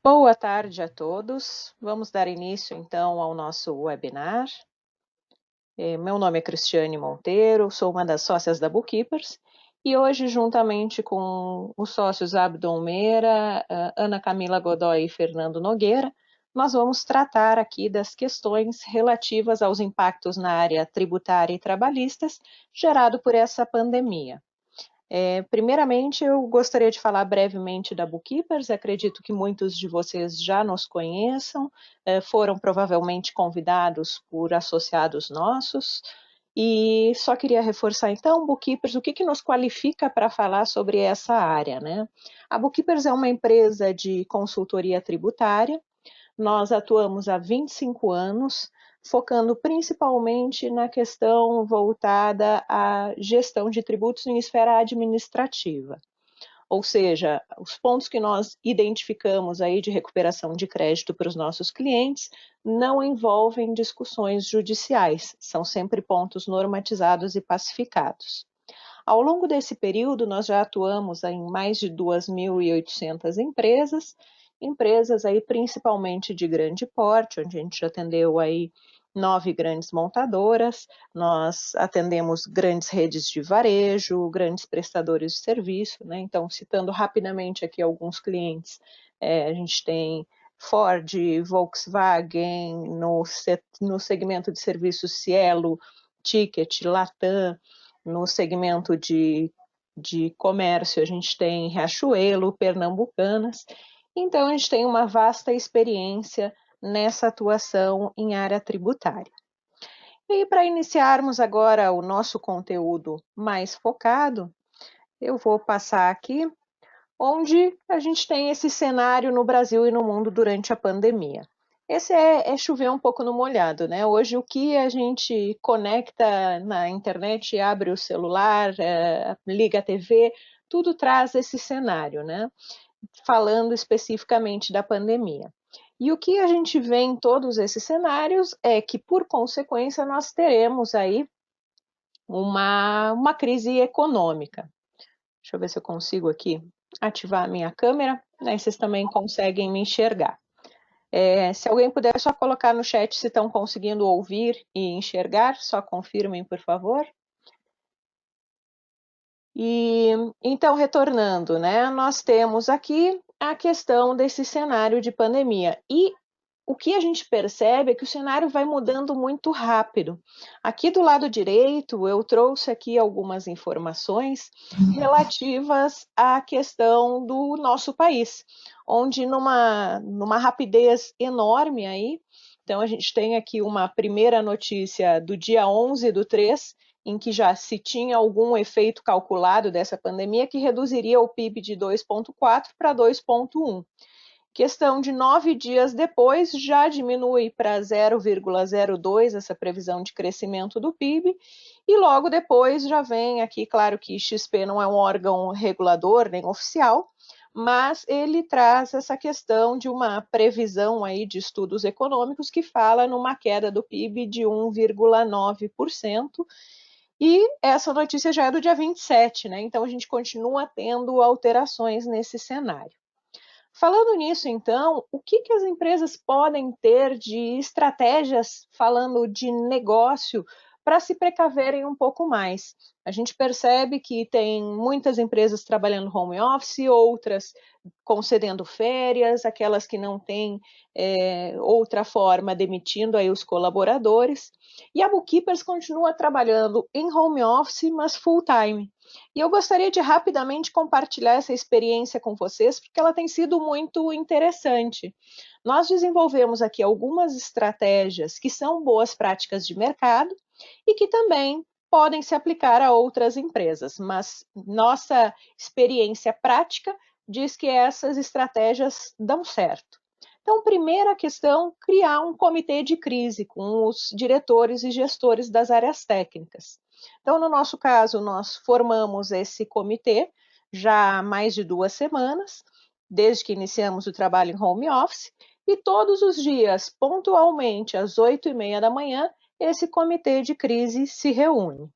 Boa tarde a todos. Vamos dar início então ao nosso webinar. Meu nome é Cristiane Monteiro, sou uma das sócias da Bookkeepers e hoje, juntamente com os sócios Abdon Meira, Ana Camila Godoy e Fernando Nogueira, nós vamos tratar aqui das questões relativas aos impactos na área tributária e trabalhistas gerado por essa pandemia. Primeiramente, eu gostaria de falar brevemente da Bookkeepers. Acredito que muitos de vocês já nos conheçam, foram provavelmente convidados por associados nossos, e só queria reforçar então, Bookkeepers, o que nos qualifica para falar sobre essa área, né? A Bookkeepers é uma empresa de consultoria tributária. Nós atuamos há 25 anos, focando principalmente na questão voltada à gestão de tributos em esfera administrativa. Ou seja, os pontos que nós identificamos aí de recuperação de crédito para os nossos clientes não envolvem discussões judiciais, são sempre pontos normatizados e pacificados. Ao longo desse período, nós já atuamos em mais de 2.800 empresas aí principalmente de grande porte, onde a gente já atendeu aí 9 grandes montadoras, nós atendemos grandes redes de varejo, grandes prestadores de serviço, né? Então, citando rapidamente aqui alguns clientes, a gente tem Ford, Volkswagen, no segmento de serviços Cielo, Ticket, Latam. No segmento de comércio, a gente tem Riachuelo, Pernambucanas. Então, a gente tem uma vasta experiência nessa atuação em área tributária. E para iniciarmos agora o nosso conteúdo mais focado, eu vou passar aqui onde a gente tem esse cenário no Brasil e no mundo durante a pandemia. Esse é chover um pouco no molhado, né? Hoje, o que a gente conecta na internet, abre o celular, liga a TV, tudo traz esse cenário, né? Falando especificamente da pandemia. E o que a gente vê em todos esses cenários é que, por consequência, nós teremos aí uma crise econômica. Deixa eu ver se eu consigo aqui ativar a minha câmera, né? Vocês também conseguem me enxergar. Se alguém puder só colocar no chat se estão conseguindo ouvir e enxergar, só confirmem, por favor. E então, retornando, né? Nós temos aqui a questão desse cenário de pandemia. E o que a gente percebe é que o cenário vai mudando muito rápido. Aqui do lado direito, eu trouxe aqui algumas informações relativas à questão do nosso país, onde numa rapidez enorme aí, então a gente tem aqui uma primeira notícia do dia 11/3, em que já se tinha algum efeito calculado dessa pandemia que reduziria o PIB de 2,4 para 2,1. Questão de 9 dias depois, já diminui para 0,02 essa previsão de crescimento do PIB, e logo depois já vem aqui, claro que XP não é um órgão regulador nem oficial, mas ele traz essa questão de uma previsão aí de estudos econômicos que fala numa queda do PIB de 1,9%, e essa notícia já é do dia 27, né? Então a gente continua tendo alterações nesse cenário. Falando nisso, então, o que as empresas podem ter de estratégias, falando de negócio, para se precaverem um pouco mais? A gente percebe que tem muitas empresas trabalhando home office, outras concedendo férias, aquelas que não têm outra forma, demitindo aí os colaboradores. E a Bookkeepers continua trabalhando em home office, mas full time. E eu gostaria de rapidamente compartilhar essa experiência com vocês, porque ela tem sido muito interessante. Nós desenvolvemos aqui algumas estratégias que são boas práticas de mercado e que também podem se aplicar a outras empresas, mas nossa experiência prática diz que essas estratégias dão certo. Então, primeira questão, criar um comitê de crise com os diretores e gestores das áreas técnicas. Então, no nosso caso, nós formamos esse comitê já há mais de 2 semanas, desde que iniciamos o trabalho em home office, e todos os dias, pontualmente, às 8h30 da manhã, esse comitê de crise se reúne.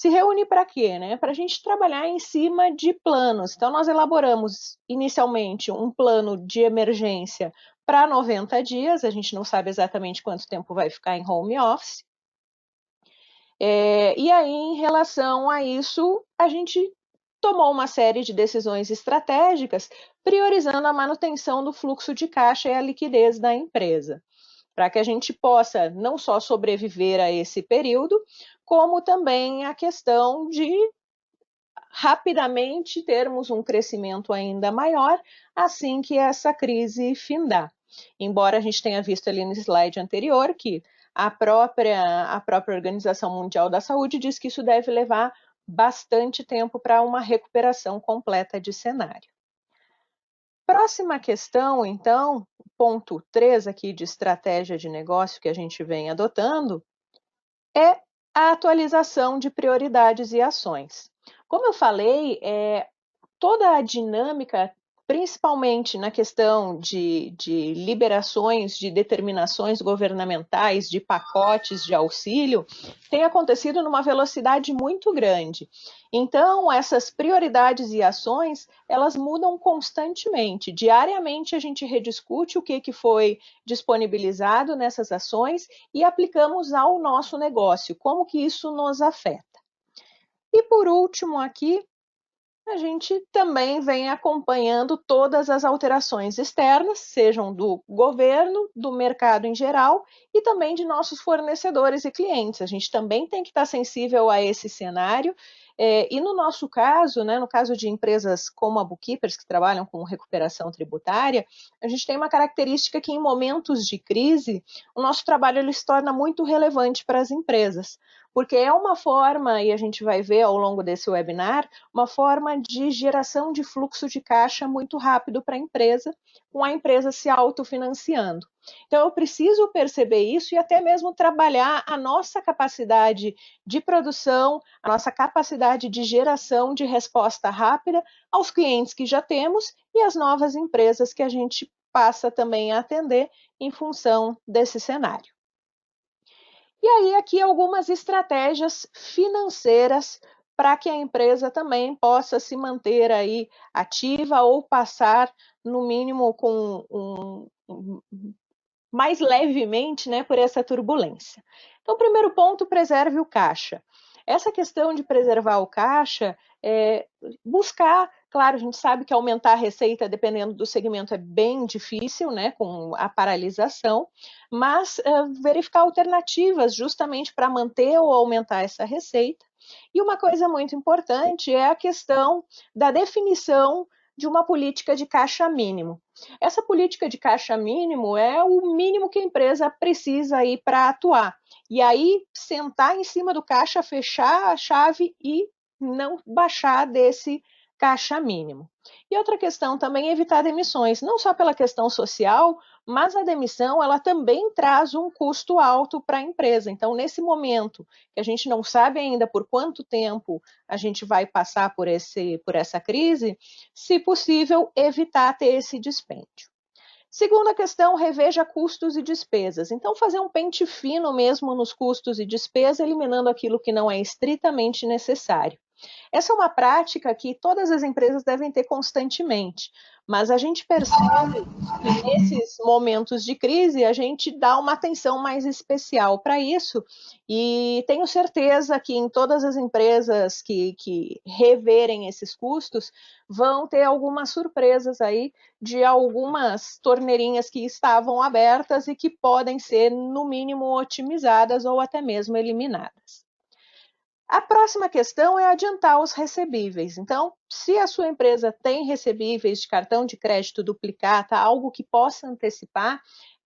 se reúne para quê? Né? Para a gente trabalhar em cima de planos. Então, nós elaboramos inicialmente um plano de emergência para 90 dias, a gente não sabe exatamente quanto tempo vai ficar em home office. E aí, em relação a isso, a gente tomou uma série de decisões estratégicas, priorizando a manutenção do fluxo de caixa e a liquidez da empresa, para que a gente possa não só sobreviver a esse período, como também a questão de rapidamente termos um crescimento ainda maior assim que essa crise findar. Embora a gente tenha visto ali no slide anterior que a própria Organização Mundial da Saúde diz que isso deve levar bastante tempo para uma recuperação completa de cenário. Próxima questão, então, ponto 3 aqui de estratégia de negócio que a gente vem adotando, é a atualização de prioridades e ações. Como eu falei, toda a dinâmica, principalmente na questão de liberações, de determinações governamentais, de pacotes de auxílio, tem acontecido numa velocidade muito grande. Então, essas prioridades e ações, elas mudam constantemente. Diariamente, a gente rediscute o que foi disponibilizado nessas ações e aplicamos ao nosso negócio, como que isso nos afeta. E por último aqui, a gente também vem acompanhando todas as alterações externas, sejam do governo, do mercado em geral e também de nossos fornecedores e clientes. A gente também tem que estar sensível a esse cenário. E no nosso caso, né, no caso de empresas como a Bookkeepers, que trabalham com recuperação tributária, a gente tem uma característica que em momentos de crise, o nosso trabalho ele se torna muito relevante para as empresas, porque é uma forma, e a gente vai ver ao longo desse webinar, uma forma de geração de fluxo de caixa muito rápido para a empresa, com a empresa se autofinanciando. Então, eu preciso perceber isso e até mesmo trabalhar a nossa capacidade de produção, a nossa capacidade de geração de resposta rápida aos clientes que já temos e às novas empresas que a gente passa também a atender em função desse cenário. E aí, aqui algumas estratégias financeiras para que a empresa também possa se manter aí ativa ou passar, no mínimo, mais levemente, né, por essa turbulência. Então, primeiro ponto, preserve o caixa. Essa questão de preservar o caixa, buscar, claro, a gente sabe que aumentar a receita, dependendo do segmento, é bem difícil, né, com a paralisação, mas verificar alternativas justamente para manter ou aumentar essa receita. E uma coisa muito importante é a questão da definição de uma política de caixa mínimo. Essa política de caixa mínimo é o mínimo que a empresa precisa aí para atuar. E aí, sentar em cima do caixa, fechar a chave e não baixar desse caixa mínimo. E outra questão também é evitar demissões, não só pela questão social, mas a demissão ela também traz um custo alto para a empresa. Então, nesse momento que a gente não sabe ainda por quanto tempo a gente vai passar por essa crise, se possível, evitar ter esse dispêndio. Segunda questão, reveja custos e despesas. Então, fazer um pente fino mesmo nos custos e despesas, eliminando aquilo que não é estritamente necessário. Essa é uma prática que todas as empresas devem ter constantemente, mas a gente percebe que nesses momentos de crise a gente dá uma atenção mais especial para isso e tenho certeza que em todas as empresas que reverem esses custos vão ter algumas surpresas aí de algumas torneirinhas que estavam abertas e que podem ser, no mínimo, otimizadas ou até mesmo eliminadas. A próxima questão é adiantar os recebíveis. Então, se a sua empresa tem recebíveis de cartão de crédito duplicata, algo que possa antecipar,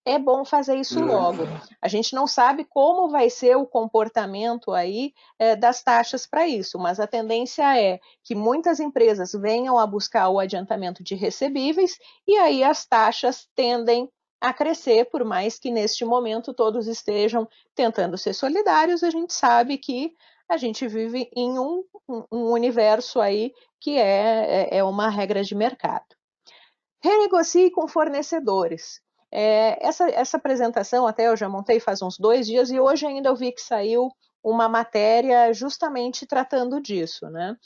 é bom fazer isso logo. A gente não sabe como vai ser o comportamento aí das taxas para isso, mas a tendência é que muitas empresas venham a buscar o adiantamento de recebíveis e aí as taxas tendem a crescer, por mais que neste momento todos estejam tentando ser solidários, a gente sabe que a gente vive em um universo aí que é uma regra de mercado. Renegocie com fornecedores. Essa apresentação até eu já montei faz uns 2 dias e hoje ainda eu vi que saiu uma matéria justamente tratando disso, né?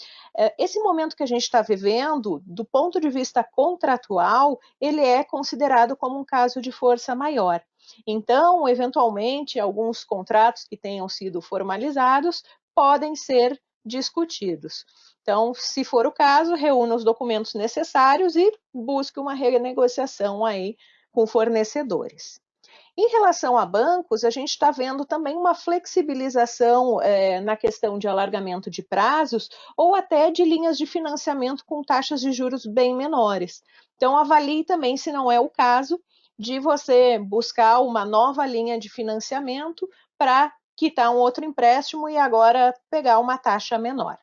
Esse momento que a gente está vivendo, do ponto de vista contratual, ele é considerado como um caso de força maior. Então, eventualmente, alguns contratos que tenham sido formalizados podem ser discutidos. Então, se for o caso, reúna os documentos necessários e busque uma renegociação aí com fornecedores. Em relação a bancos, a gente está vendo também uma flexibilização na questão de alargamento de prazos ou até de linhas de financiamento com taxas de juros bem menores. Então, avalie também, se não é o caso, de você buscar uma nova linha de financiamento para quitar um outro empréstimo e agora pegar uma taxa menor.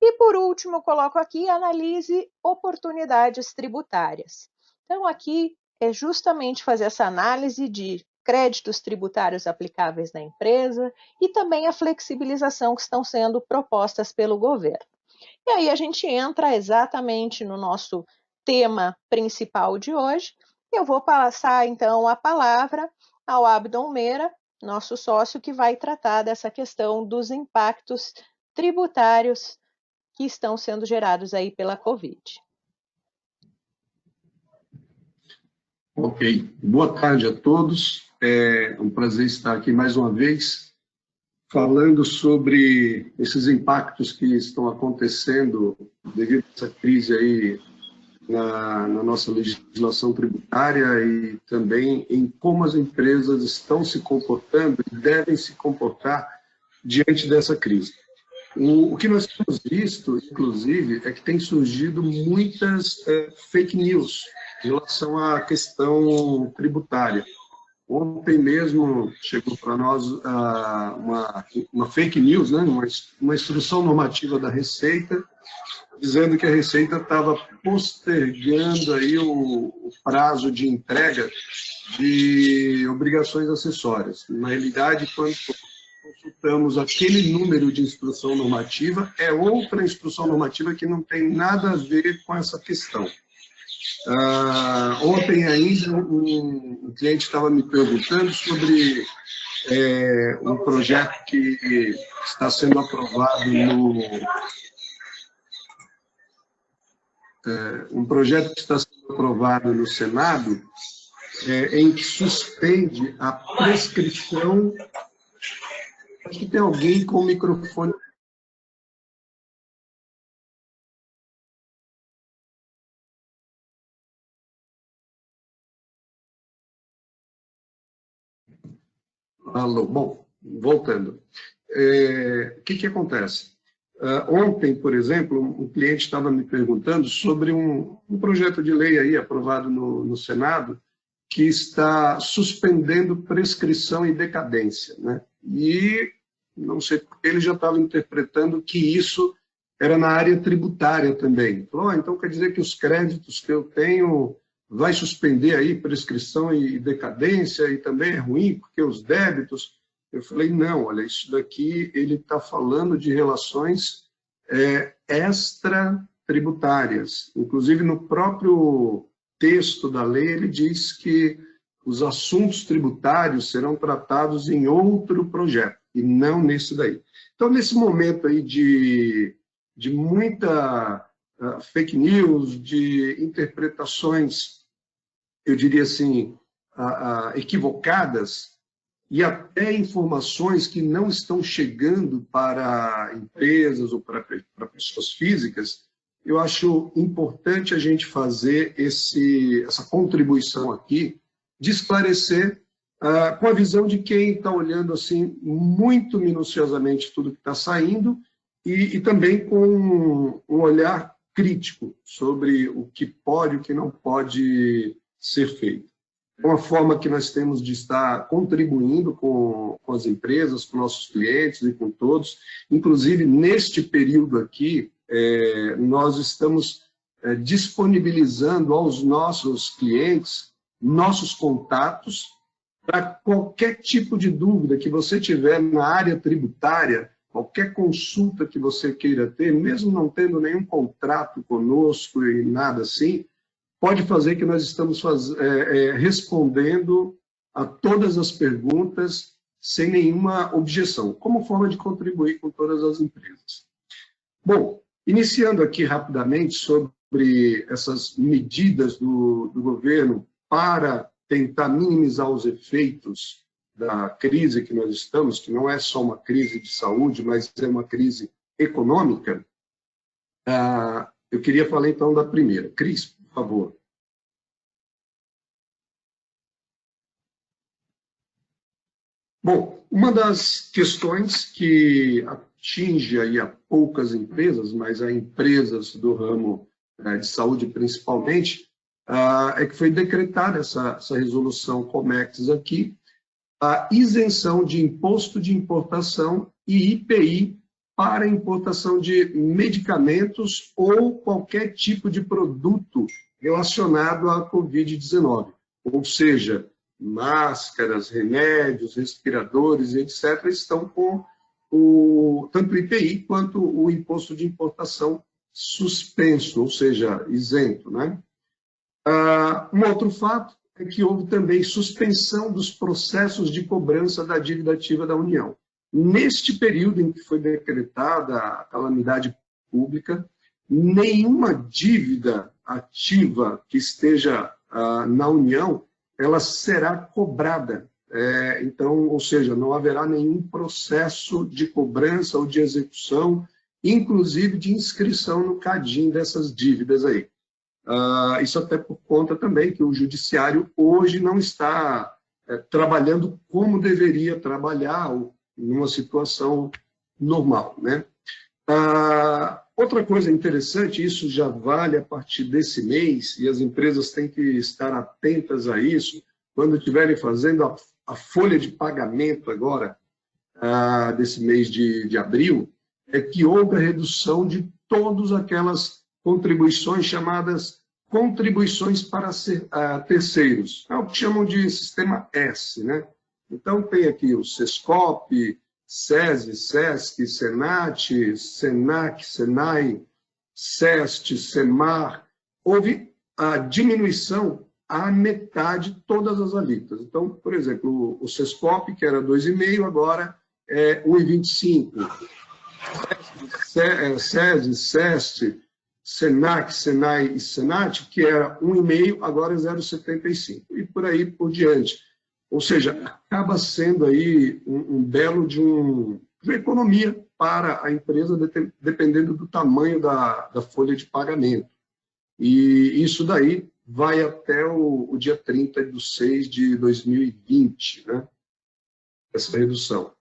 E, por último, eu coloco aqui, analise oportunidades tributárias. Então, aqui é justamente fazer essa análise de créditos tributários aplicáveis na empresa e também a flexibilização que estão sendo propostas pelo governo. E aí a gente entra exatamente no nosso tema principal de hoje. Eu vou passar, então, a palavra ao Abdon Meira, nosso sócio, que vai tratar dessa questão dos impactos tributários que estão sendo gerados aí pela Covid. Ok. Boa tarde a todos. É um prazer estar aqui mais uma vez, falando sobre esses impactos que estão acontecendo devido a essa crise aí na nossa legislação tributária e também em como as empresas estão se comportando e devem se comportar diante dessa crise. O que nós temos visto, inclusive, é que tem surgido muitas fake news em relação à questão tributária. Ontem mesmo chegou para nós uma fake news, né? uma instrução normativa da Receita, dizendo que a Receita estava postergando aí o prazo de entrega de obrigações acessórias. Na realidade, quando consultamos aquele número de instrução normativa, é outra instrução normativa que não tem nada a ver com essa questão. Ontem ainda um cliente estava me perguntando sobre um projeto que está sendo aprovado no Senado, em que suspende a prescrição. Acho que tem alguém com o microfone. Alô, bom, voltando. O que acontece? Ontem, por exemplo, um cliente estava me perguntando sobre um projeto de lei aí aprovado no Senado que está suspendendo prescrição e decadência, né? E não sei, ele já estava interpretando que isso era na área tributária também. Falou, então quer dizer que os créditos que eu tenho vai suspender aí prescrição e decadência e também é ruim porque os débitos. Eu falei, não, olha, isso daqui ele está falando de relações extratributárias. Inclusive, no próprio texto da lei, ele diz que os assuntos tributários serão tratados em outro projeto, e não nesse daí. Então, nesse momento aí de muita fake news, de interpretações, eu diria assim, equivocadas, e até informações que não estão chegando para empresas ou para pessoas físicas, eu acho importante a gente fazer essa contribuição aqui, de esclarecer com a visão de quem está olhando assim, muito minuciosamente tudo que está saindo e também com um olhar crítico sobre o que pode e o que não pode ser feito. É uma forma que nós temos de estar contribuindo com as empresas, com nossos clientes e com todos. Inclusive, neste período aqui, nós estamos disponibilizando aos nossos clientes nossos contatos para qualquer tipo de dúvida que você tiver na área tributária, qualquer consulta que você queira ter, mesmo não tendo nenhum contrato conosco e nada assim, pode fazer que nós estamos respondendo a todas as perguntas sem nenhuma objeção, como forma de contribuir com todas as empresas. Bom, iniciando aqui rapidamente sobre essas medidas do governo para tentar minimizar os efeitos da crise que nós estamos, que não é só uma crise de saúde, mas é uma crise econômica, eu queria falar então da primeira. Cris, por favor. Bom, uma das questões que atinge aí a poucas empresas, mas a empresas do ramo de saúde principalmente, é que foi decretada essa resolução COMEX aqui, a isenção de imposto de importação e IPI para importação de medicamentos ou qualquer tipo de produto relacionado à Covid-19, ou seja, máscaras, remédios, respiradores, etc., estão com tanto o IPI quanto o imposto de importação suspenso, ou seja, isento, né? Um outro fato é que houve também suspensão dos processos de cobrança da dívida ativa da União. Neste período em que foi decretada a calamidade pública, nenhuma dívida ativa que esteja na União, ela será cobrada. Então, ou seja, não haverá nenhum processo de cobrança ou de execução, inclusive de inscrição no CADIM dessas dívidas aí. Isso até por conta também que o judiciário hoje não está trabalhando como deveria trabalhar numa situação normal, né? Outra coisa interessante, isso já vale a partir desse mês, e as empresas têm que estar atentas a isso, quando estiverem fazendo a folha de pagamento agora, desse mês de abril, é que houve a redução de todas aquelas contribuições chamadas contribuições para terceiros. É o que chamam de sistema S, né? Então, tem aqui o SESCOP, SESI, SESC, SENAT, SENAC, SENAI, SEST, SEMAR. Houve a diminuição à metade de todas as alíquotas. Então, por exemplo, o SESCOP, que era 2,5, agora é 1,25. SESI, SEST, SENAC, SENAI e SENAT, que era 1,5, agora é 0,75. E por aí por diante. Ou seja, acaba sendo aí um belo de uma economia para a empresa, dependendo do tamanho da folha de pagamento. E isso daí vai até o dia 30/6/2020, né? Essa redução.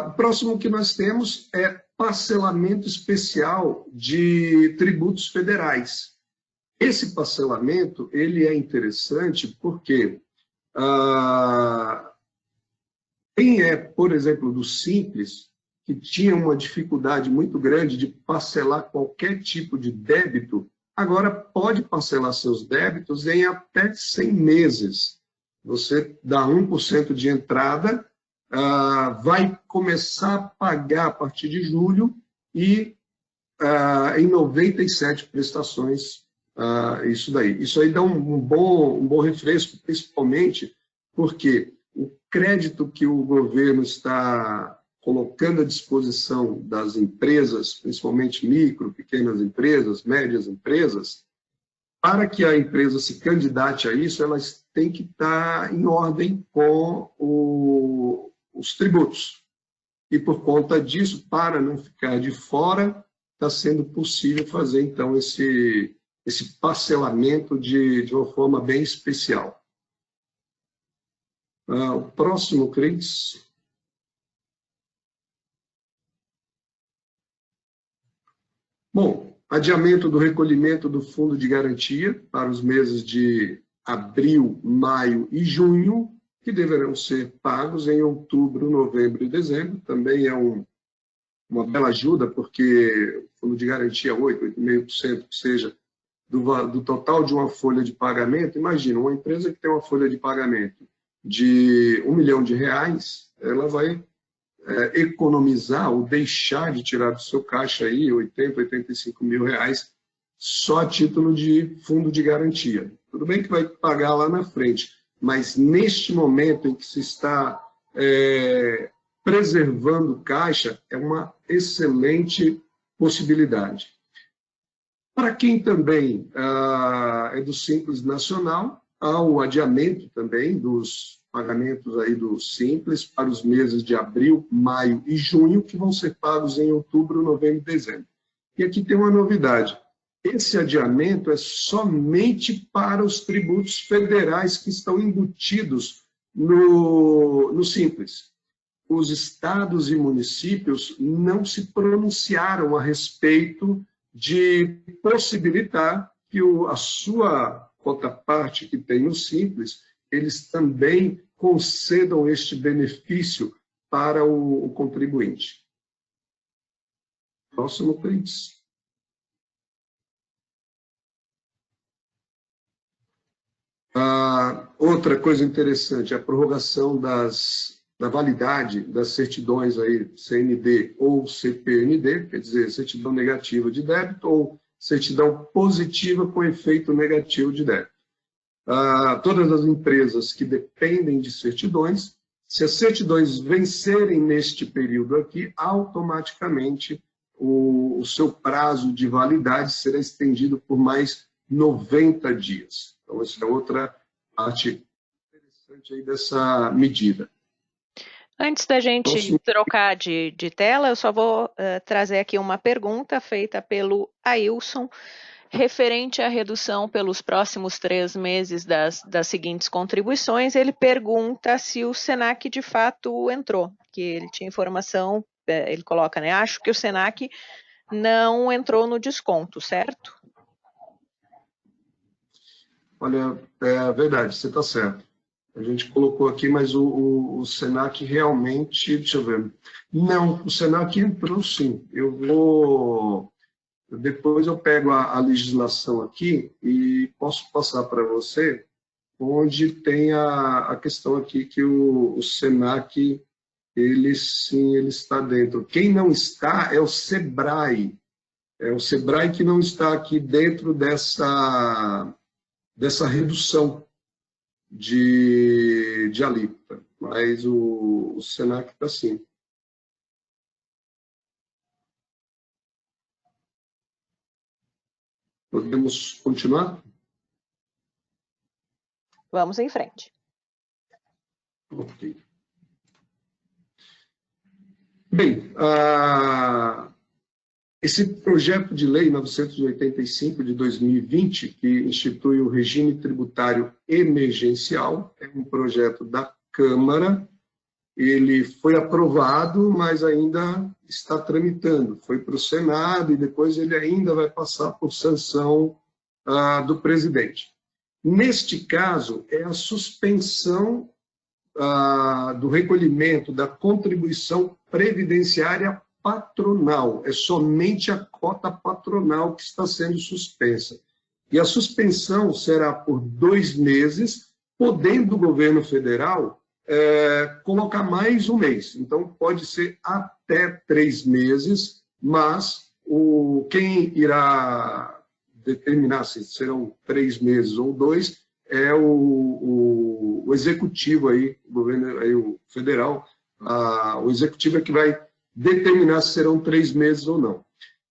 O próximo que nós temos é parcelamento especial de tributos federais. Esse parcelamento ele é interessante porque quem é, por exemplo, do Simples, que tinha uma dificuldade muito grande de parcelar qualquer tipo de débito, agora pode parcelar seus débitos em até 100 meses. Você dá 1% de entrada, vai começar a pagar a partir de julho e em 97 prestações. Isso daí. Isso aí dá um bom refresco, principalmente porque o crédito que o governo está colocando à disposição das empresas, principalmente micro, pequenas empresas, médias empresas, para que a empresa se candidate a isso, elas têm que estar em ordem com os tributos. E por conta disso, para não ficar de fora, está sendo possível fazer, então, esse parcelamento de uma forma bem especial. O próximo, Cris. Bom, adiamento do recolhimento do fundo de garantia para os meses de abril, maio e junho, que deverão ser pagos em outubro, novembro e dezembro. Também é uma bela ajuda, porque o fundo de garantia 8,5%, que seja do total de uma folha de pagamento. Imagina, uma empresa que tem uma folha de pagamento de R$1 milhão, ela vai economizar ou deixar de tirar do seu caixa aí 80, 85 mil reais só a título de fundo de garantia. Tudo bem que vai pagar lá na frente, mas neste momento em que se está preservando caixa, é uma excelente possibilidade. Para quem também é do Simples Nacional, há o adiamento também dos pagamentos aí do Simples para os meses de abril, maio e junho, que vão ser pagos em outubro, novembro e dezembro. E aqui tem uma novidade. Esse adiamento é somente para os tributos federais que estão embutidos no Simples. Os estados e municípios não se pronunciaram a respeito de possibilitar que a sua cota-parte que tem no Simples, eles também concedam este benefício para o contribuinte. Próximo, Cris. Outra coisa interessante, a prorrogação da validade das certidões aí, CND ou CPND, quer dizer, certidão negativa de débito ou certidão positiva com efeito negativo de débito. Todas as empresas que dependem de certidões, se as certidões vencerem neste período aqui, automaticamente o seu prazo de validade será estendido por mais 90 dias. Então, essa é outra parte interessante aí dessa medida. Antes da gente trocar de tela, eu só vou trazer aqui uma pergunta feita pelo Ailson, referente à redução pelos próximos 3 meses das seguintes contribuições. Ele pergunta se o SENAC de fato entrou, que ele tinha informação, ele coloca, né? Acho que o SENAC não entrou no desconto, certo? Olha, é verdade, você está certo. A gente colocou aqui, mas o SENAC realmente, deixa eu ver. Não, o SENAC entrou sim. Depois eu pego a legislação aqui e posso passar para você, onde tem a questão aqui que o SENAC, ele sim, ele está dentro. Quem não está é o SEBRAE. É o SEBRAE que não está aqui dentro dessa redução de alíquota, mas o SENAC está sim. Podemos continuar? Vamos em frente. Ok. Bem, esse projeto de lei 985 de 2020, que institui o regime tributário emergencial, é um projeto da Câmara. Ele foi aprovado, mas ainda está tramitando. Foi para o Senado e depois ele ainda vai passar por sanção do presidente. Neste caso, é a suspensão do recolhimento da contribuição previdenciária patronal. É somente a cota patronal que está sendo suspensa. E a suspensão será por 2 meses, podendo o governo federal colocar mais um mês. Então, pode ser até 3 meses, mas quem irá determinar se serão 3 meses ou 2 é o executivo aí, o governo aí, o federal, o executivo é que vai determinar se serão 3 meses ou não.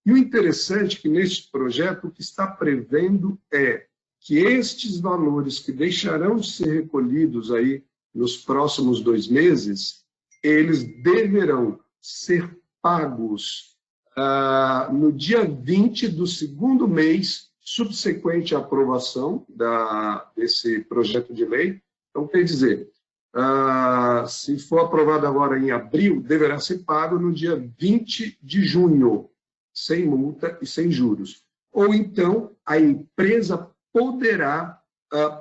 E o interessante é que neste projeto o que está prevendo é que estes valores que deixarão de ser recolhidos aí nos próximos 2 meses, eles deverão ser pagos no dia 20 do 2º mês subsequente à aprovação desse projeto de lei. Então, quer dizer, se for aprovado agora em abril, deverá ser pago no dia 20 de junho, sem multa e sem juros. Ou então, a empresa poderá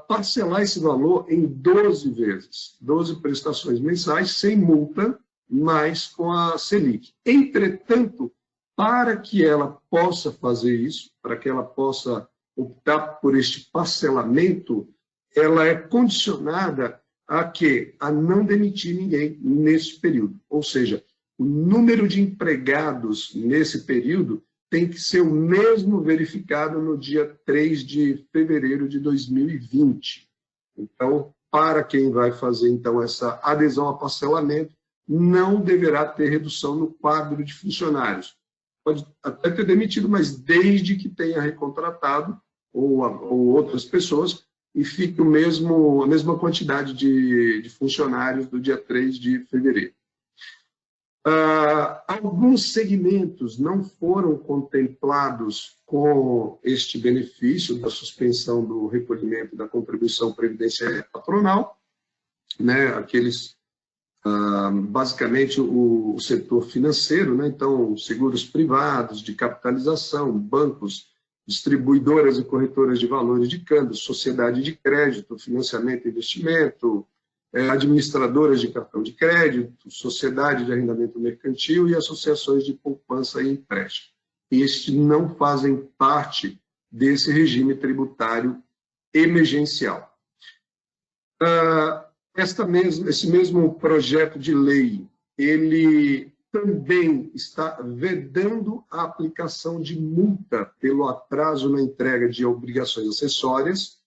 parcelar esse valor em 12 vezes, 12 prestações mensais, sem multa, mas com a Selic. Entretanto, para que ela possa fazer isso, para que ela possa optar por este parcelamento, ela é condicionada a não demitir ninguém nesse período. Ou seja, o número de empregados nesse período tem que ser o mesmo verificado no dia 3 de fevereiro de 2020. Então, para quem vai fazer, então, essa adesão a parcelamento, não deverá ter redução no quadro de funcionários. Pode até ter demitido, mas desde que tenha recontratado ou outras pessoas e fique a mesma quantidade de funcionários do dia 3 de fevereiro. Alguns segmentos não foram contemplados com este benefício da suspensão do recolhimento da contribuição previdenciária patronal, né? Aqueles, basicamente, o setor financeiro, né? Então, seguros privados, de capitalização, bancos, distribuidoras e corretoras de valores de câmbio, sociedade de crédito, financiamento e investimento, administradoras de cartão de crédito, sociedade de arrendamento mercantil e associações de poupança e empréstimo. Estes não fazem parte desse regime tributário emergencial. Esse mesmo projeto de lei, ele também está vedando a aplicação de multa pelo atraso na entrega de obrigações acessórias,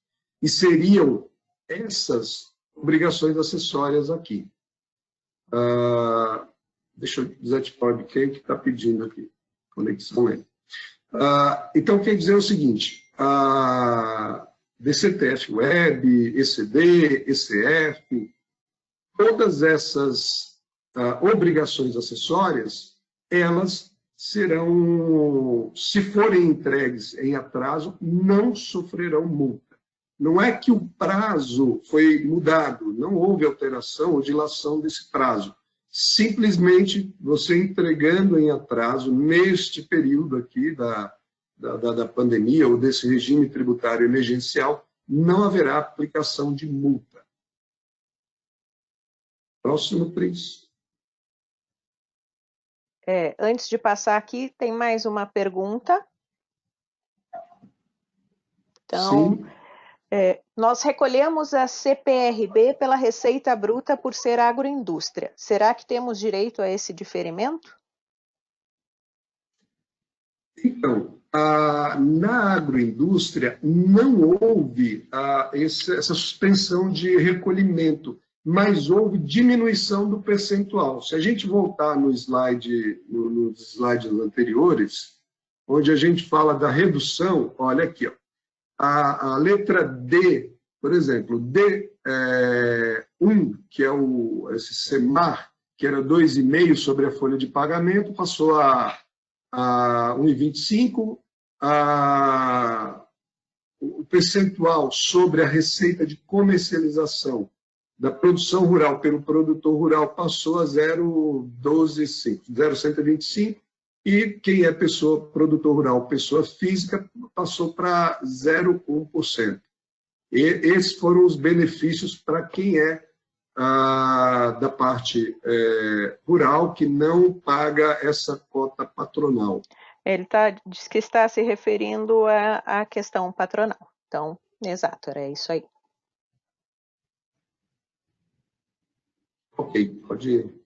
e seriam essas obrigações acessórias aqui. Deixa eu desativar quem que está pedindo aqui. Conexão lenta. Então, quer dizer o seguinte, DCTF Web, ECD, ECF, todas essas obrigações acessórias, elas serão, se forem entregues em atraso, não sofrerão multa. Não é que o prazo foi mudado, não houve alteração ou dilação desse prazo. Simplesmente, você entregando em atraso, neste período aqui da pandemia ou desse regime tributário emergencial, não haverá aplicação de multa. Próximo, Pris. Antes de passar aqui, tem mais uma pergunta. Então, sim. Nós recolhemos a CPRB pela receita bruta por ser agroindústria. Será que temos direito a esse diferimento? Então, na agroindústria não houve essa suspensão de recolhimento, mas houve diminuição do percentual. Se a gente voltar nos slides anteriores, onde a gente fala da redução, olha aqui, ó. A letra D, por exemplo, D1, que é esse SEMAR, que era 2,5 sobre a folha de pagamento, passou a 1,25. O percentual sobre a receita de comercialização da produção rural pelo produtor rural passou a 0,125. E quem é produtor rural, pessoa física, passou para 0,1%. E esses foram os benefícios para quem é da parte rural, que não paga essa cota patronal. Ele diz que está se referindo à questão patronal. Então, exato, era isso aí. Ok, pode ir.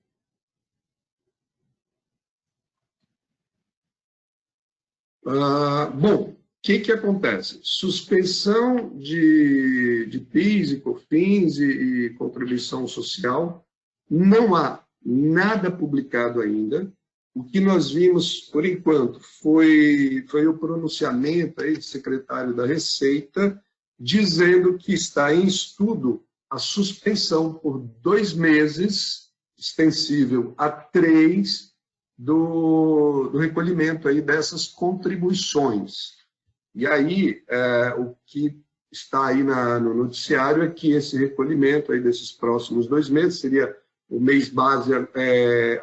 Bom, o que acontece? Suspensão de PIS e COFINS e contribuição social, não há nada publicado ainda. O que nós vimos, por enquanto, foi o pronunciamento aí do secretário da Receita, dizendo que está em estudo a suspensão por 2 meses, extensível a 3, do recolhimento aí dessas contribuições. E aí, o que está aí no noticiário é que esse recolhimento aí desses próximos 2 meses, seria o mês base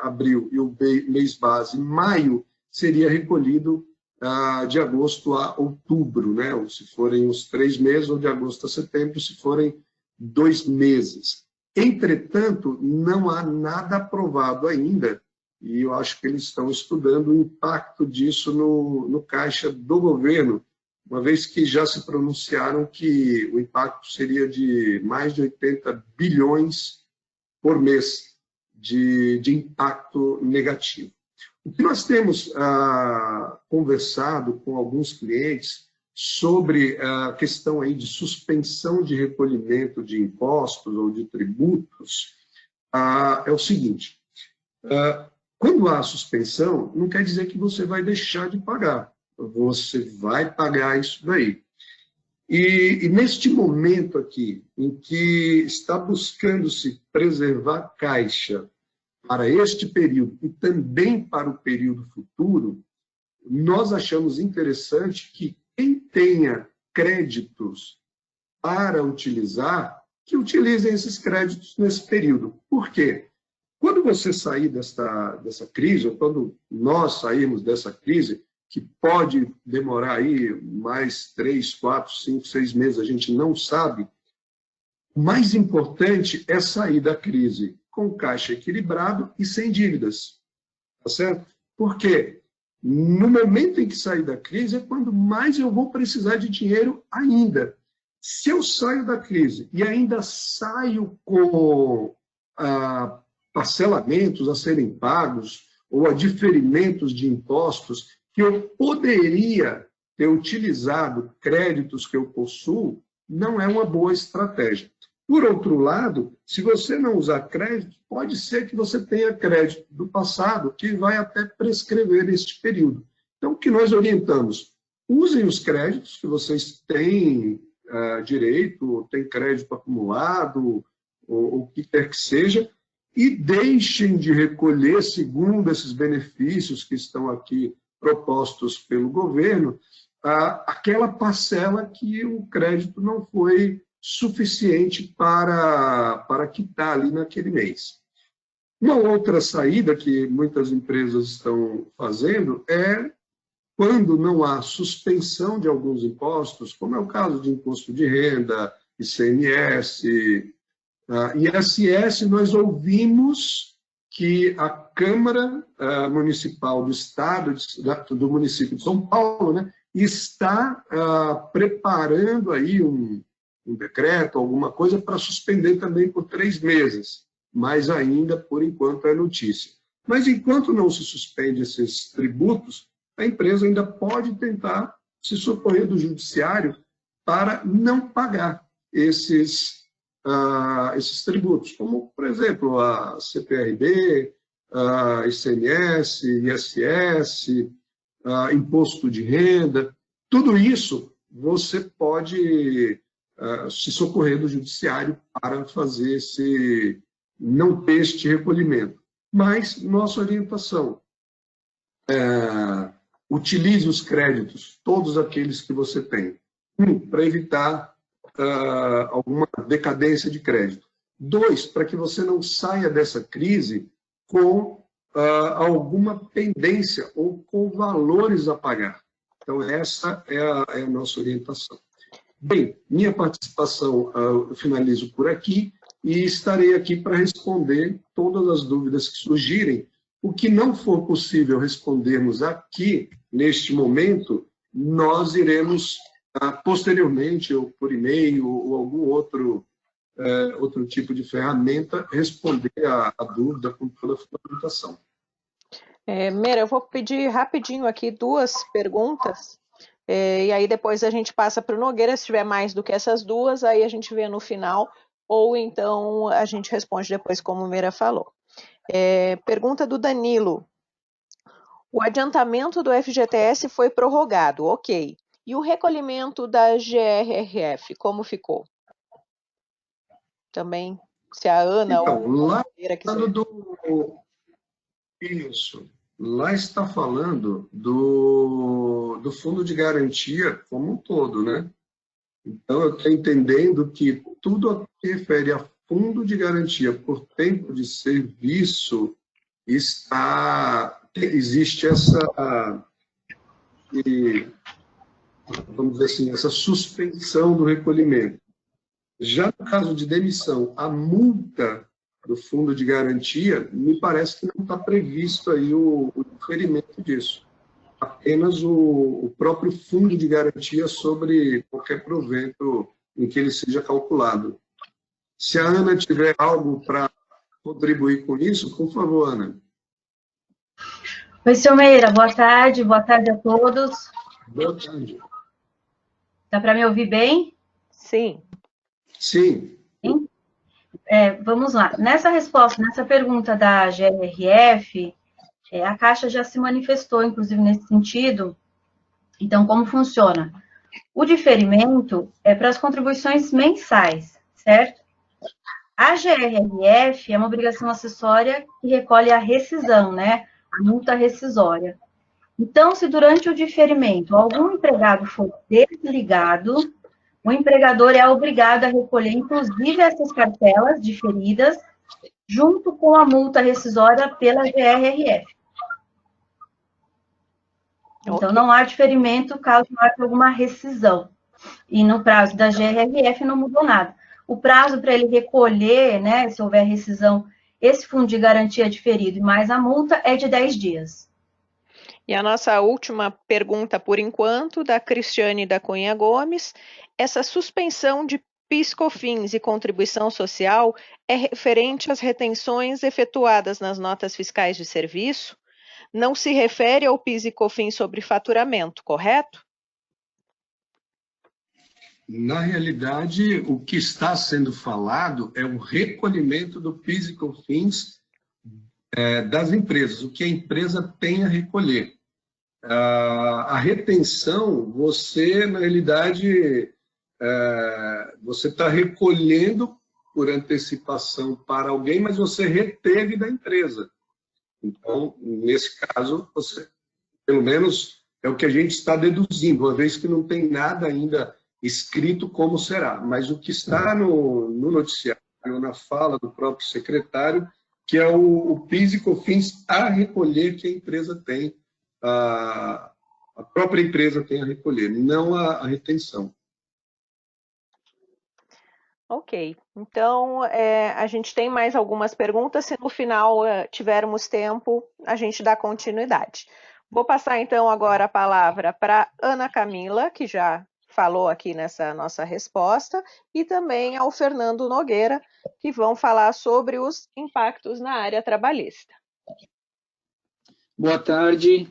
abril e o mês base maio, seria recolhido de agosto a outubro, né? Ou se forem os 3 meses, ou de agosto a setembro, se forem 2 meses. Entretanto, não há nada aprovado ainda, e eu acho que eles estão estudando o impacto disso no caixa do governo, uma vez que já se pronunciaram que o impacto seria de mais de 80 bilhões por mês de impacto negativo. O que nós temos conversado com alguns clientes sobre a questão aí de suspensão de recolhimento de impostos ou de tributos, é o seguinte: quando há suspensão, não quer dizer que você vai deixar de pagar. Você vai pagar isso daí. E neste momento aqui, em que está buscando-se preservar caixa para este período e também para o período futuro, nós achamos interessante que quem tenha créditos para utilizar, que utilizem esses créditos nesse período. Por quê? Quando você sair dessa crise, ou quando nós sairmos dessa crise, que pode demorar aí mais 3, 4, 5, 6 meses, a gente não sabe, o mais importante é sair da crise com caixa equilibrado e sem dívidas, tá certo? Por quê? No momento em que sair da crise é quando mais eu vou precisar de dinheiro ainda. Se eu saio da crise e ainda saio com parcelamentos a serem pagos ou a diferimentos de impostos, que eu poderia ter utilizado créditos que eu possuo, não é uma boa estratégia. Por outro lado, se você não usar crédito, pode ser que você tenha crédito do passado que vai até prescrever este período. Então, o que nós orientamos? Usem os créditos que vocês têm direito, têm crédito acumulado, ou o que quer que seja, e deixem de recolher, segundo esses benefícios que estão aqui propostos pelo governo, aquela parcela que o crédito não foi suficiente para quitar ali naquele mês. Uma outra saída que muitas empresas estão fazendo é quando não há suspensão de alguns impostos, como é o caso de imposto de renda, ICMS, ISS, nós ouvimos que a Câmara Municipal do Estado, do município de São Paulo, né, está preparando aí um decreto, alguma coisa, para suspender também por 3 meses, mas ainda, por enquanto, é notícia. Mas enquanto não se suspende esses tributos, a empresa ainda pode tentar se socorrer do judiciário para não pagar esses tributos, como, por exemplo, a CPRB, a ICMS, ISS, imposto de renda, tudo isso você pode se socorrer do judiciário para fazer não ter este recolhimento. Mas nossa orientação utilize os créditos, todos aqueles que você tem. Para evitar alguma decadência de crédito. 2, para que você não saia dessa crise com alguma pendência ou com valores a pagar. Então, essa é a nossa orientação. Bem, minha participação eu finalizo por aqui e estarei aqui para responder todas as dúvidas que surgirem. O que não for possível respondermos aqui, neste momento, nós iremos, posteriormente, ou por e-mail, ou algum outro tipo de ferramenta, responder a dúvida com toda a fundamentação. Meira, eu vou pedir rapidinho aqui 2 perguntas, e aí depois a gente passa para o Nogueira, se tiver mais do que essas 2, aí a gente vê no final, ou então a gente responde depois, como o Meira falou. Pergunta do Danilo. O adiantamento do FGTS foi prorrogado, ok. E o recolhimento da GRRF, como ficou? Também, se a Ana então, ou lá a Meira quiser. Isso. Lá está falando do fundo de garantia como um todo, né? Então, eu estou entendendo que tudo que refere a fundo de garantia por tempo de serviço existe vamos dizer assim, essa suspensão do recolhimento. Já no caso de demissão, a multa do fundo de garantia, me parece que não está previsto aí o diferimento disso. Apenas o próprio fundo de garantia sobre qualquer provento em que ele seja calculado. Se a Ana tiver algo para contribuir com isso, por favor, Ana. Oi, senhor Meira, boa tarde a todos. Boa tarde. Dá para me ouvir bem? Sim. Sim. Sim? Vamos lá. Nessa resposta, nessa pergunta da GRF, a Caixa já se manifestou, inclusive, nesse sentido. Então, como funciona? O diferimento é para as contribuições mensais, certo? A GRF é uma obrigação acessória que recolhe a rescisão, né? A multa rescisória. Então, se durante o diferimento algum empregado for desligado, o empregador é obrigado a recolher, inclusive, essas parcelas diferidas, junto com a multa rescisória pela GRF. Então, não há diferimento caso haja alguma rescisão. E no prazo da GRF não mudou nada. O prazo para ele recolher, né, se houver rescisão, esse fundo de garantia diferido e mais a multa é de 10 dias. E a nossa última pergunta, por enquanto, da Cristiane da Cunha Gomes, essa suspensão de PIS/COFINS e contribuição social é referente às retenções efetuadas nas notas fiscais de serviço? Não se refere ao PIS e COFINS sobre faturamento, correto? Na realidade, o que está sendo falado é o recolhimento do PIS e COFINS das empresas, o que a empresa tem a recolher. A retenção, você, na realidade, você está recolhendo por antecipação para alguém, mas você reteve da empresa. Então, nesse caso, você, pelo menos, é o que a gente está deduzindo, uma vez que não tem nada ainda escrito como será. Mas o que está no noticiário, na fala do próprio secretário, que é o PIS e COFINS a recolher que a empresa tem, a própria empresa tem a recolher, não a retenção. Ok, então a gente tem mais algumas perguntas, se no final tivermos tempo, a gente dá continuidade. Vou passar então agora a palavra para Ana Camila, que já falou aqui nessa nossa resposta, e também ao Fernando Nogueira, que vão falar sobre os impactos na área trabalhista. Boa tarde.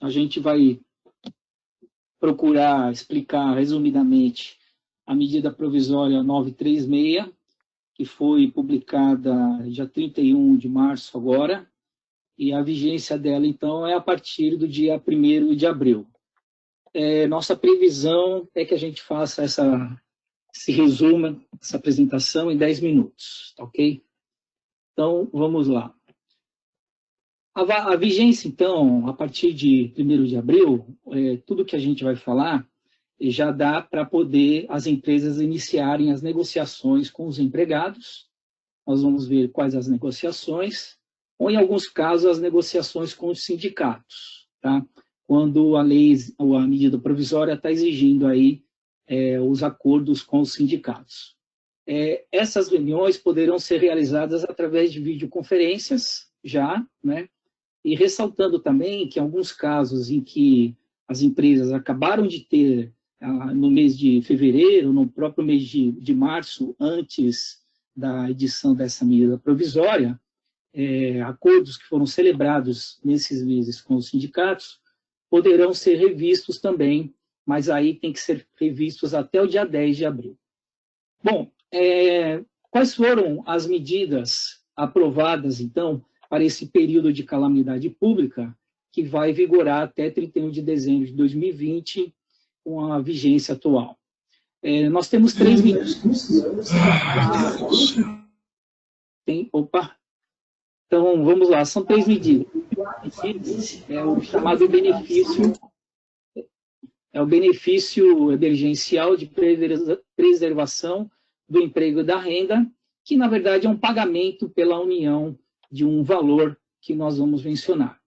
A gente vai procurar explicar resumidamente a medida provisória 936, que foi publicada dia 31 de março agora, e a vigência dela, então, é a partir do dia 1º de abril. Nossa previsão é que a gente faça esse resumo, essa apresentação em 10 minutos, tá ok? Então, vamos lá. A vigência, então, a partir de 1º de abril, tudo que a gente vai falar já dá para poder as empresas iniciarem as negociações com os empregados. Nós vamos ver quais as negociações, ou em alguns casos as negociações com os sindicatos, tá? Quando a lei ou a medida provisória está exigindo aí os acordos com os sindicatos. Essas reuniões poderão ser realizadas através de videoconferências já, né? E ressaltando também que em alguns casos em que as empresas acabaram de ter, no mês de fevereiro, no próprio mês de março, antes da edição dessa medida provisória, acordos que foram celebrados nesses meses com os sindicatos poderão ser revistos também, mas aí tem que ser revistos até o dia 10 de abril. Bom, quais foram as medidas aprovadas, então, para esse período de calamidade pública, que vai vigorar até 31 de dezembro de 2020, com a vigência atual? Nós temos 3 medidas. Então, vamos lá, são 3 medidas. É o chamado benefício, o benefício emergencial de preservação do emprego e da renda, que, na verdade, é um pagamento pela União de um valor que nós vamos mencionar.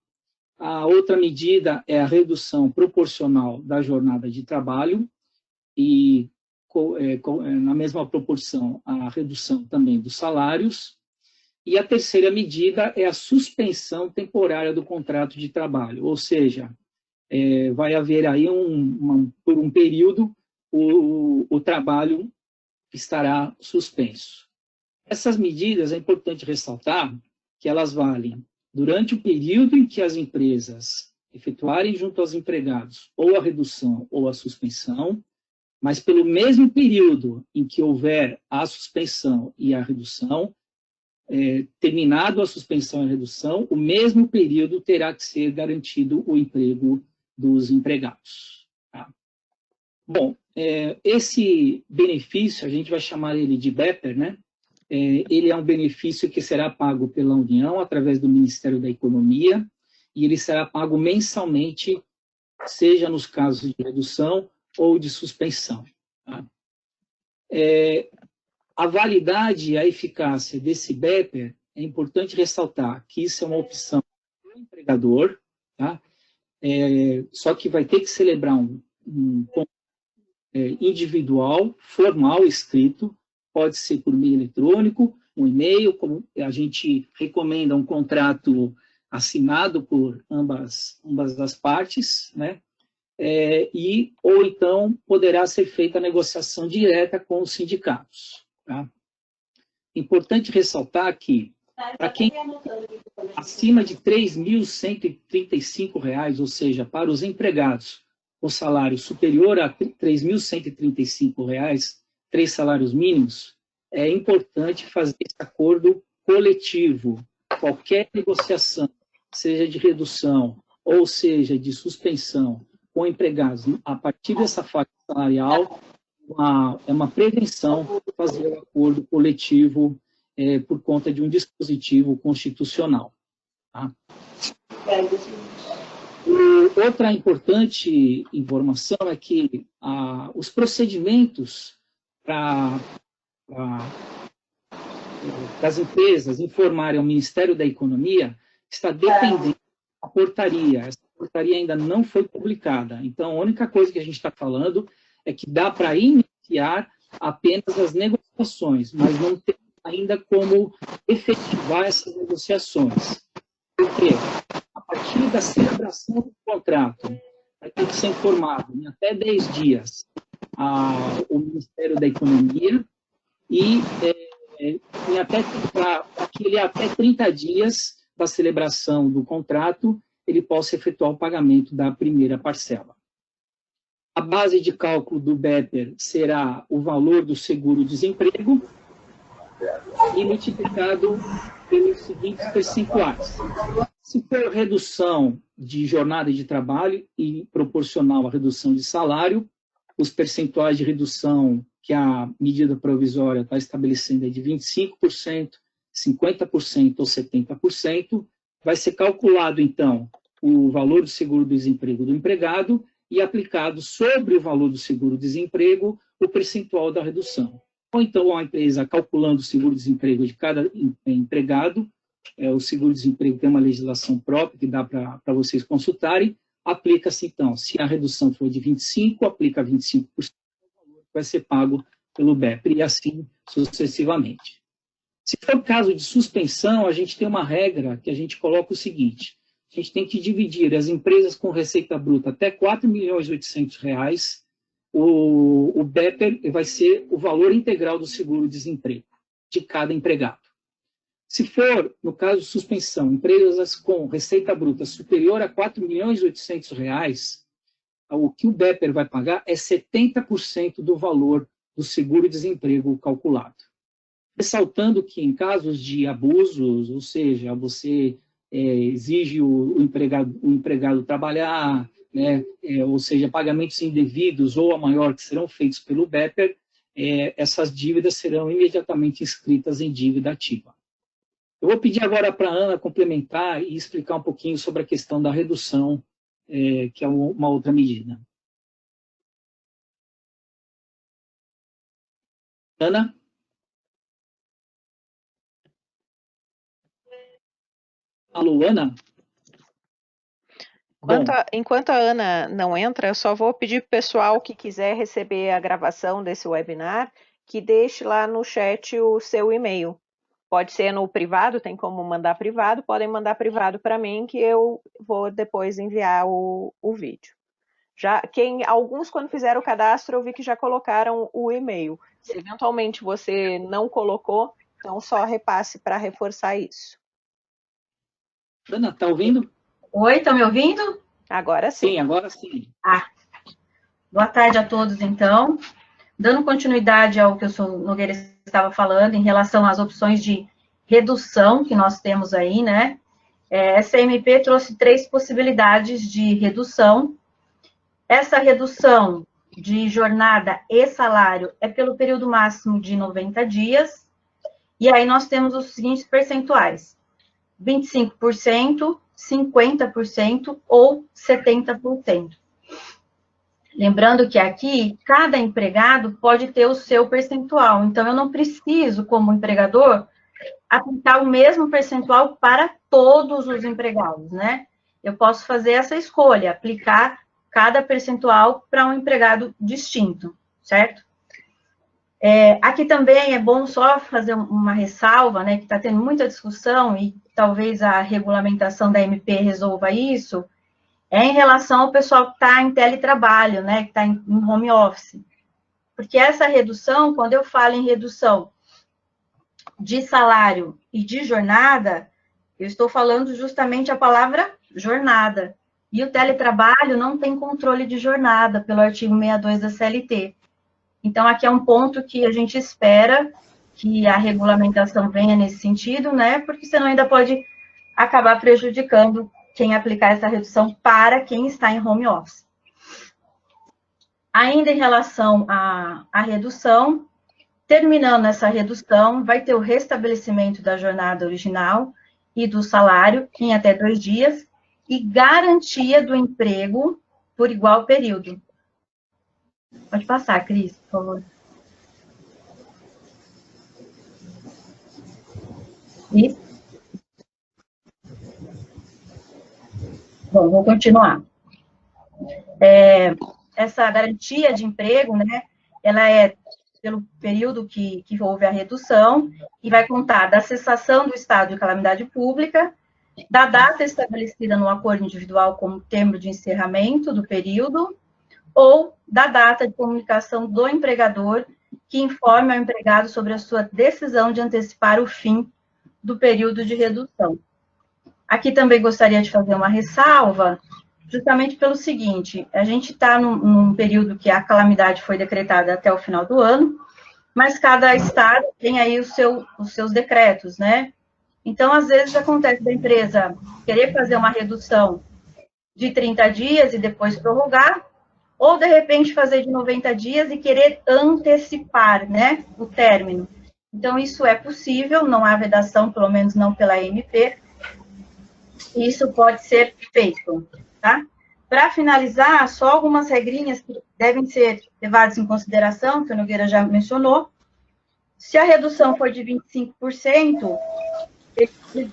A outra medida é a redução proporcional da jornada de trabalho e, na mesma proporção, a redução também dos salários. E a terceira medida é a suspensão temporária do contrato de trabalho, ou seja, vai haver aí, por um período, o trabalho estará suspenso. Essas medidas, é importante ressaltar que elas valem durante o período em que as empresas efetuarem junto aos empregados ou a redução ou a suspensão, mas pelo mesmo período em que houver a suspensão e a redução, terminado a suspensão e a redução, o mesmo período terá que ser garantido o emprego dos empregados. Tá? Bom, esse benefício, a gente vai chamar ele de BEPER, né? Ele é um benefício que será pago pela União através do Ministério da Economia e ele será pago mensalmente, seja nos casos de redução ou de suspensão. Tá? A validade e a eficácia desse BEPER, é importante ressaltar que isso é uma opção do empregador, tá? Só que vai ter que celebrar um individual, formal, escrito, pode ser por meio eletrônico, um e-mail, como a gente recomenda um contrato assinado por ambas as partes, né? Ou então poderá ser feita a negociação direta com os sindicatos. Tá? Importante ressaltar que, para quem acima de R$ 3.135, ou seja, para os empregados, o salário superior a R$ 3.135, 3 salários mínimos, é importante fazer esse acordo coletivo. Qualquer negociação, seja de redução ou seja de suspensão com empregados, a partir dessa faixa salarial, é uma prevenção fazer o acordo coletivo por conta de um dispositivo constitucional. Tá? Outra importante informação é que os procedimentos para as empresas informarem ao Ministério da Economia está dependendo da portaria. Essa portaria ainda não foi publicada. Então, a única coisa que a gente está falando é que dá para iniciar apenas as negociações, mas não tem ainda como efetivar essas negociações. Por quê? A partir da celebração do contrato, vai ter que ser informado em até 10 dias ao Ministério da Economia e para que ele, até 30 dias da celebração do contrato, ele possa efetuar o pagamento da primeira parcela. A base de cálculo do BEPER será o valor do seguro-desemprego e multiplicado pelos seguintes percentuais. Se for redução de jornada de trabalho e proporcional à redução de salário, os percentuais de redução que a medida provisória está estabelecendo é de 25%, 50% ou 70%, vai ser calculado, então, o valor do seguro-desemprego do empregado e aplicado sobre o valor do seguro-desemprego o percentual da redução. Ou então a empresa, calculando o seguro-desemprego de cada empregado, o seguro-desemprego tem uma legislação própria que dá para vocês consultarem, aplica-se então, se a redução for de 25%, aplica 25%, o valor vai ser pago pelo BEPER e assim sucessivamente. Se for caso de suspensão, a gente tem uma regra que a gente coloca o seguinte: a gente tem que dividir as empresas com receita bruta até R$ 4.800.000, o BEPER vai ser o valor integral do seguro-desemprego de cada empregado. Se for, no caso de suspensão, empresas com receita bruta superior a R$ 4.800.000, o que o BEPER vai pagar é 70% do valor do seguro-desemprego calculado. Ressaltando que em casos de abusos, ou seja, você exige o empregado trabalhar, né, ou seja, pagamentos indevidos ou a maior que serão feitos pelo BEPER, essas dívidas serão imediatamente inscritas em dívida ativa. Eu vou pedir agora para a Ana complementar e explicar um pouquinho sobre a questão da redução, que é uma outra medida. Ana? Alô, Ana? Enquanto a Ana não entra, eu só vou pedir para o pessoal que quiser receber a gravação desse webinar, que deixe lá no chat o seu e-mail. Pode ser no privado, tem como mandar privado, podem mandar privado para mim, que eu vou depois enviar o vídeo. Alguns, quando fizeram o cadastro, eu vi que já colocaram o e-mail. Se eventualmente você não colocou, então só repasse para reforçar isso. Ana, está ouvindo? Oi, estão me ouvindo? Agora sim. Sim, agora sim. Boa tarde a todos, então. Dando continuidade ao que o senhor Nogueira estava falando em relação às opções de redução que nós temos aí, né? Essa MP trouxe 3 possibilidades de redução. Essa redução de jornada e salário é pelo período máximo de 90 dias. E aí nós temos os seguintes percentuais: 25%, 50% ou 70%. Lembrando que aqui, cada empregado pode ter o seu percentual. Então, eu não preciso, como empregador, aplicar o mesmo percentual para todos os empregados, né? Eu posso fazer essa escolha, aplicar cada percentual para um empregado distinto, certo? Aqui também é bom só fazer uma ressalva, né, que está tendo muita discussão e talvez a regulamentação da MP resolva isso, em relação ao pessoal que está em teletrabalho, né, que está em home office. Porque essa redução, quando eu falo em redução de salário e de jornada, eu estou falando justamente a palavra jornada. E o teletrabalho não tem controle de jornada pelo artigo 62 da CLT. Então, aqui é um ponto que a gente espera que a regulamentação venha nesse sentido, né, porque senão ainda pode acabar prejudicando quem aplicar essa redução para quem está em home office. Ainda em relação à redução, terminando essa redução, vai ter o restabelecimento da jornada original e do salário em até 2 dias e garantia do emprego por igual período. Pode passar, Cris, por favor. Isso. Bom, vou continuar. Essa garantia de emprego, né, ela é pelo período que houve a redução, e vai contar da cessação do estado de calamidade pública, da data estabelecida no acordo individual como termo de encerramento do período, ou da data de comunicação do empregador, que informe ao empregado sobre a sua decisão de antecipar o fim do período de redução. Aqui também gostaria de fazer uma ressalva, justamente pelo seguinte: a gente está num período que a calamidade foi decretada até o final do ano, mas cada estado tem aí os seus decretos, né? Então, às vezes, acontece da empresa querer fazer uma redução de 30 dias e depois prorrogar, ou, de repente, fazer de 90 dias e querer antecipar, né, o término. Então, isso é possível, não há vedação, pelo menos não pela MP, e isso pode ser feito, tá? Para finalizar, só algumas regrinhas que devem ser levadas em consideração, que o Nogueira já mencionou. Se a redução for de 25%,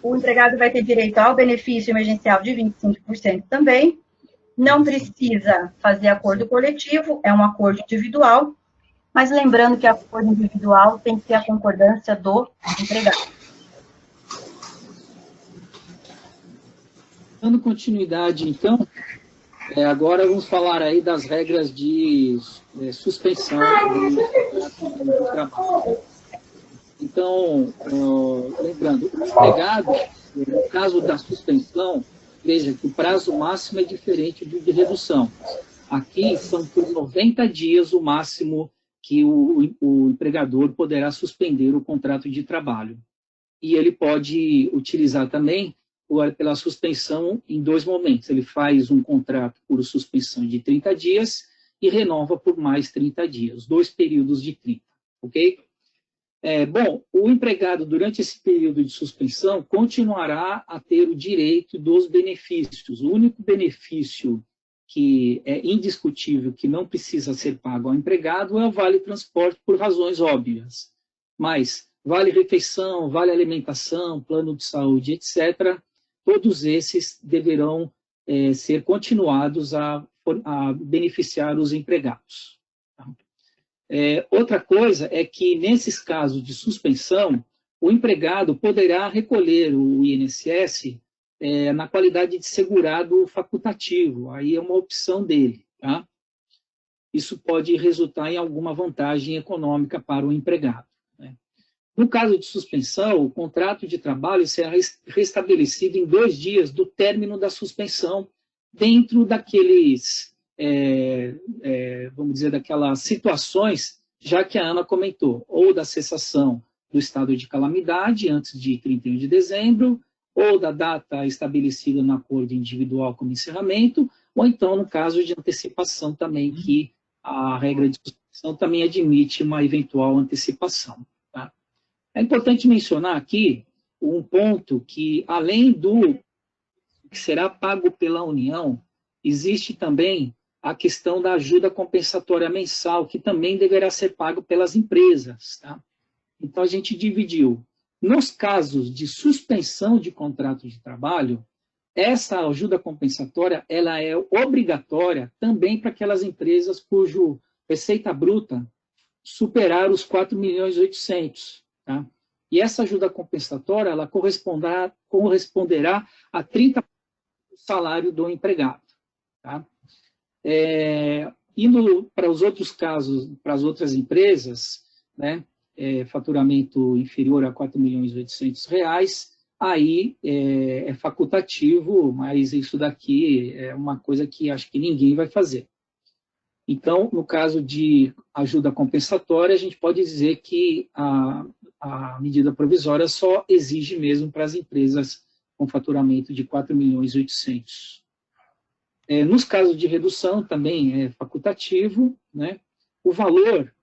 o empregado vai ter direito ao benefício emergencial de 25% também. Não precisa fazer acordo coletivo, é um acordo individual, mas lembrando que acordo individual tem que ter a concordância do empregado. Dando continuidade, então, agora vamos falar aí das regras de suspensão do trabalho. Então, lembrando, o empregado, no caso da suspensão, veja que o prazo máximo é diferente do de redução. Aqui são por 90 dias o máximo que o empregador poderá suspender o contrato de trabalho. E ele pode utilizar também pela suspensão em 2 momentos. Ele faz um contrato por suspensão de 30 dias e renova por mais 30 dias, 2 períodos de 30, ok? Bom, o empregado, durante esse período de suspensão, continuará a ter o direito dos benefícios. O único benefício que é indiscutível, que não precisa ser pago ao empregado, é o vale-transporte, por razões óbvias. Mas vale-refeição, vale-alimentação, plano de saúde, etc., todos esses deverão ser continuados a beneficiar os empregados. Outra coisa é que, nesses casos de suspensão, o empregado poderá recolher o INSS na qualidade de segurado facultativo. Aí é uma opção dele, tá? Isso pode resultar em alguma vantagem econômica para o empregado, né? No caso de suspensão, o contrato de trabalho será restabelecido em 2 dias do término da suspensão, dentro daqueles, vamos dizer, daquelas situações, já que a Ana comentou, ou da cessação do estado de calamidade antes de 31 de dezembro, ou da data estabelecida no acordo individual como encerramento, ou então no caso de antecipação também, que a regra de suspensão também admite uma eventual antecipação. Tá? É importante mencionar aqui um ponto que, além do que será pago pela União, existe também a questão da ajuda compensatória mensal, que também deverá ser pago pelas empresas. Tá? Então, a gente dividiu. Nos casos de suspensão de contrato de trabalho, essa ajuda compensatória ela é obrigatória também para aquelas empresas cujo receita bruta superar os 4 milhões e 800. Tá? E essa ajuda compensatória ela corresponderá a 30% do salário do empregado. Tá? Indo para os outros casos, para as outras empresas, né, faturamento inferior a R$ 4.800.000, aí é facultativo, mas isso daqui é uma coisa que acho que ninguém vai fazer. Então, no caso de ajuda compensatória, a gente pode dizer que a medida provisória só exige mesmo para as empresas com faturamento de 4.800.000. Nos casos de redução, também é facultativo, né? O valor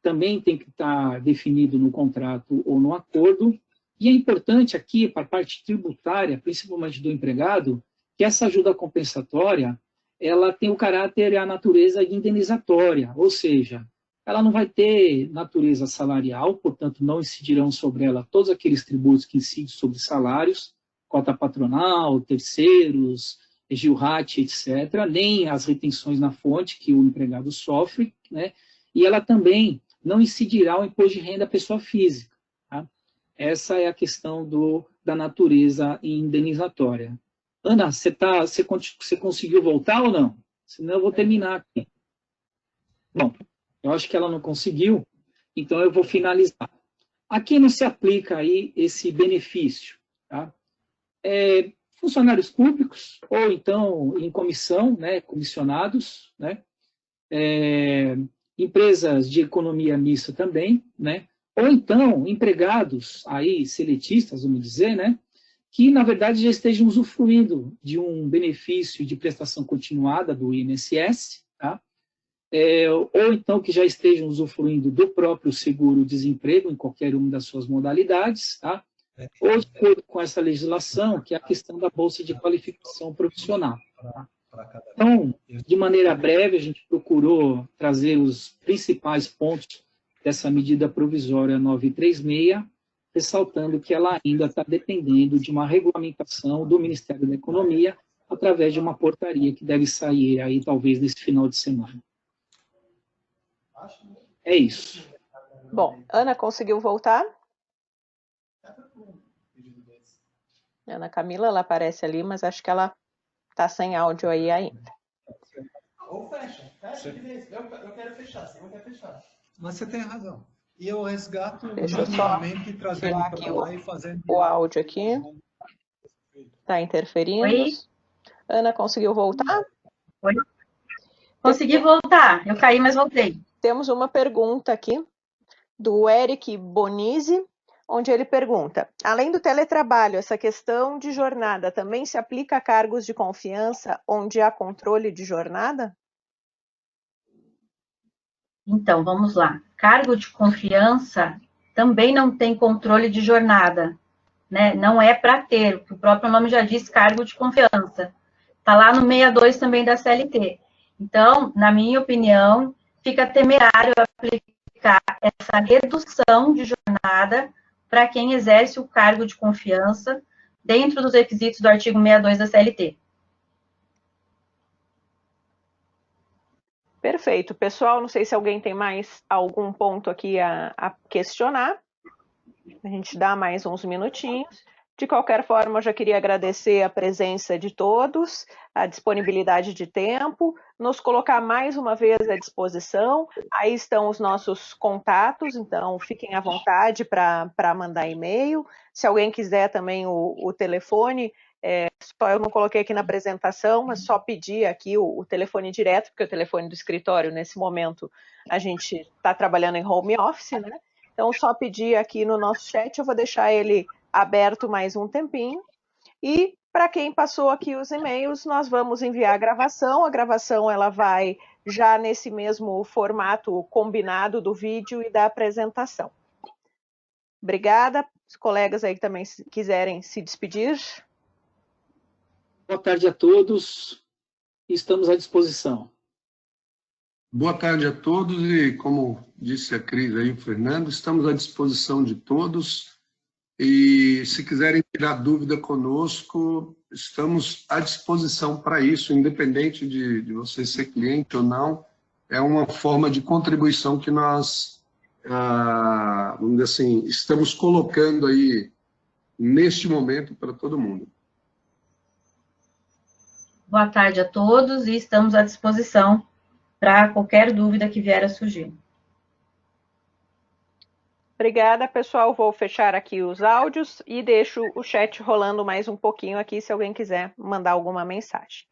também tem que estar definido no contrato ou no acordo, e é importante aqui, para a parte tributária, principalmente do empregado, que essa ajuda compensatória, ela tem o caráter e a natureza indenizatória, ou seja, ela não vai ter natureza salarial, portanto, não incidirão sobre ela todos aqueles tributos que incidem sobre salários, cota patronal, terceiros, GILRAT, etc., nem as retenções na fonte que o empregado sofre, né? E ela também não incidirá o imposto de renda à pessoa física. Tá? Essa é a questão da natureza indenizatória. Ana, você conseguiu voltar ou não? Senão eu vou terminar aqui. Bom, eu acho que ela não conseguiu, então eu vou finalizar. Aqui não se aplica aí esse benefício. Tá? Funcionários públicos, ou então em comissão, né, comissionados, né? Empresas de economia mista também, né? Ou então empregados aí seletistas, vamos dizer, né? Que na verdade já estejam usufruindo de um benefício de prestação continuada do INSS, tá? Ou então que já estejam usufruindo do próprio seguro-desemprego em qualquer uma das suas modalidades, tá? Ou de acordo com essa legislação, que é a questão da Bolsa de Qualificação Profissional. Tá? Então, de maneira breve, a gente procurou trazer os principais pontos dessa medida provisória 936, ressaltando que ela ainda está dependendo de uma regulamentação do Ministério da Economia através de uma portaria que deve sair aí talvez nesse final de semana. É isso. Bom, Ana conseguiu voltar? Ana Camila, ela aparece ali, mas acho que ela está sem áudio aí ainda. Ou fecha. Eu quero fechar, você não quer fechar. Mas você tem razão. E eu resgato manualmente, trazendo para lá e fazendo... O áudio aqui está interferindo. Oi? Ana, conseguiu voltar? Oi? Consegui voltar. Eu caí, mas voltei. Temos uma pergunta aqui do Eric Bonizzi, onde ele pergunta: além do teletrabalho, essa questão de jornada também se aplica a cargos de confiança onde há controle de jornada? Então, vamos lá. Cargo de confiança também não tem controle de jornada, né? Não é para ter, o próprio nome já diz, cargo de confiança. Está lá no 62 também da CLT. Então, na minha opinião, fica temerário aplicar essa redução de jornada para quem exerce o cargo de confiança dentro dos requisitos do artigo 62 da CLT. Perfeito. Pessoal, não sei se alguém tem mais algum ponto aqui a questionar. A gente dá mais uns minutinhos. De qualquer forma, eu já queria agradecer a presença de todos, a disponibilidade de tempo, nos colocar mais uma vez à disposição. Aí estão os nossos contatos, então fiquem à vontade para mandar e-mail. Se alguém quiser também o telefone, Só eu não coloquei aqui na apresentação, mas só pedi aqui o telefone direto, porque o telefone do escritório, nesse momento, a gente está trabalhando em home office, né? Então, só pedi aqui no nosso chat, eu vou deixar ele aberto mais um tempinho. E para quem passou aqui os e-mails, nós vamos enviar a gravação ela vai já nesse mesmo formato combinado do vídeo e da apresentação. Obrigada. Os colegas aí que também quiserem se despedir. Boa tarde a todos. Estamos à disposição. Boa tarde a todos e, como disse a Cris aí, o Fernando, estamos à disposição de todos e se quiserem tirar dúvida conosco, estamos à disposição para isso, independente de você ser cliente ou não, é uma forma de contribuição que nós, vamos dizer assim, estamos colocando aí neste momento para todo mundo. Boa tarde a todos e estamos à disposição para qualquer dúvida que vier a surgir. Obrigada, pessoal. Vou fechar aqui os áudios e deixo o chat rolando mais um pouquinho aqui, se alguém quiser mandar alguma mensagem.